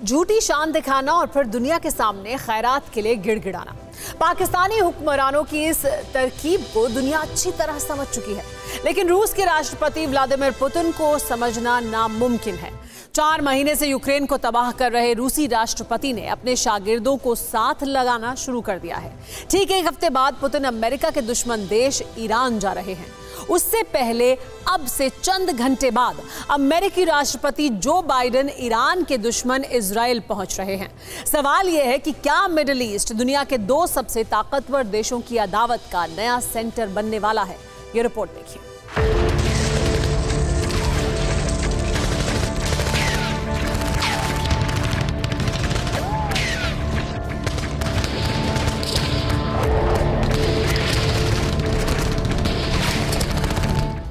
झूठी शान दिखाना और फिर दुनिया के सामने खैरात के लिए गिड़गिड़ाना। पाकिस्तानी हुक्मरानों की इस तरकीब को दुनिया अच्छी तरह समझ चुकी है, लेकिन रूस के राष्ट्रपति व्लादिमीर पुतिन को समझना नामुमकिन है। 4 महीने से यूक्रेन को तबाह कर रहे रूसी राष्ट्रपति ने अपने शागिर्दों को साथ लगाना शुरू कर दिया है। ठीक 1 हफ्ते बाद पुतिन अमेरिका के दुश्मन देश ईरान जा रहे हैं। उससे पहले अब से चंद घंटे बाद अमेरिकी राष्ट्रपति जो बाइडेन ईरान के दुश्मन इजराइल पहुंच रहे हैं। सवाल यह है कि क्या मिडिल ईस्ट दुनिया के 2 सबसे ताकतवर देशों की अदावत का नया सेंटर बनने वाला है? ये रिपोर्ट देखिए।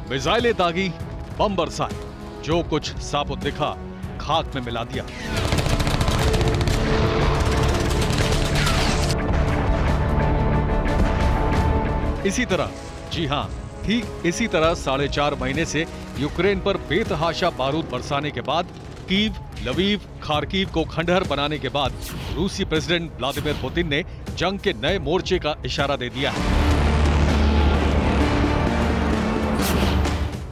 मिसाइलें दागी, बम बरसाए, जो कुछ साबुत दिखा खाक में मिला दिया। इसी तरह, जी हां, ठीक इसी तरह 4.5 महीने से यूक्रेन पर बेतहाशा बारूद बरसाने के बाद, कीव, लवीव, खार्किव को खंडहर बनाने के बाद रूसी प्रेसिडेंट व्लादिमीर पुतिन ने जंग के नए मोर्चे का इशारा दे दिया है।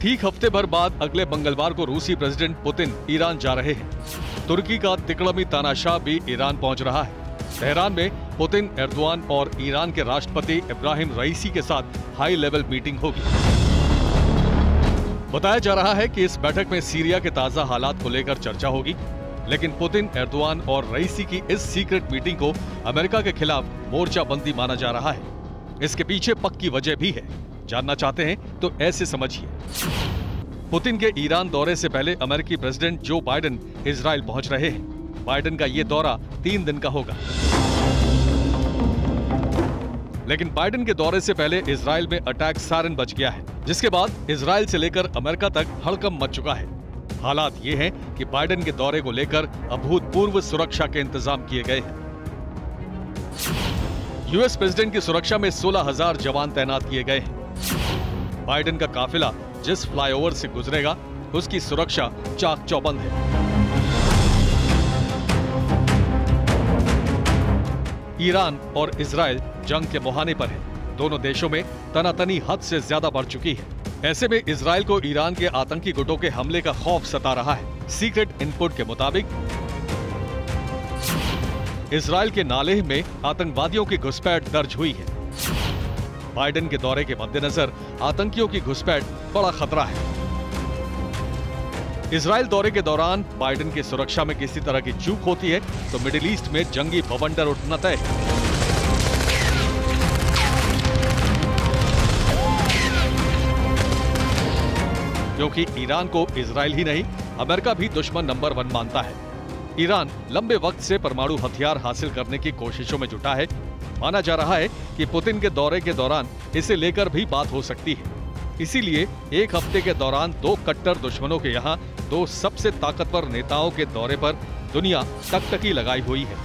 ठीक हफ्ते भर बाद अगले मंगलवार को रूसी प्रेसिडेंट पुतिन ईरान जा रहे हैं। तुर्की का तिकड़मी तानाशाह भी ईरान पहुंच रहा है। तेहरान में पुतिन, एर्दोआन और ईरान के राष्ट्रपति इब्राहिम रईसी के साथ हाई लेवल मीटिंग होगी। बताया जा रहा है कि इस बैठक में सीरिया के ताजा हालात को लेकर चर्चा होगी, लेकिन पुतिन, एर्दोआन और रईसी की इस सीक्रेट मीटिंग को अमेरिका के खिलाफ मोर्चाबंदी माना जा रहा है। इसके पीछे पक्की वजह भी है। जानना चाहते हैं तो ऐसे समझिए। पुतिन के ईरान दौरे से पहले अमेरिकी प्रेसिडेंट जो बाइडेन इजराइल पहुंच रहे हैं। बाइडेन का ये दौरा 3 दिन का होगा, लेकिन बाइडेन के दौरे से पहले इजराइल में अटैक सायरन बज गया है, जिसके बाद इजराइल से लेकर अमेरिका तक हड़कंप मच चुका है। हालात ये हैं कि बाइडेन के दौरे को लेकर अभूतपूर्व सुरक्षा के इंतजाम किए गए हैं। यूएस प्रेसिडेंट की सुरक्षा में 16,000 जवान तैनात किए गए हैं। बाइडेन का काफिला जिस फ्लाईओवर से गुजरेगा, उसकी सुरक्षा चाक चौबंद है। ईरान और इजराइल जंग के मुहाने पर है। दोनों देशों में तनातनी हद से ज्यादा बढ़ चुकी है। ऐसे में इजराइल को ईरान के आतंकी गुटों के हमले का खौफ सता रहा है। सीक्रेट इनपुट के मुताबिक इजराइल के नालेह में आतंकवादियों की घुसपैठ दर्ज हुई है। बाइडेन के दौरे के मद्देनजर आतंकियों की घुसपैठ बड़ा खतरा है। इजराइल दौरे के दौरान बाइडेन की सुरक्षा में किसी तरह की चूक होती है तो मिडिल ईस्ट में जंगी बवंडर उठना तय है। क्योंकि ईरान को इजराइल ही नहीं, अमेरिका भी दुश्मन नंबर 1 मानता है। ईरान लंबे वक्त से परमाणु हथियार हासिल करने की कोशिशों में जुटा है। माना जा रहा है कि पुतिन के दौरे के दौरान इसे लेकर भी बात हो सकती है। इसीलिए 1 हफ्ते के दौरान 2 कट्टर दुश्मनों के यहाँ 2 सबसे ताकतवर नेताओं के दौरे पर दुनिया टकटकी लगाई हुई है।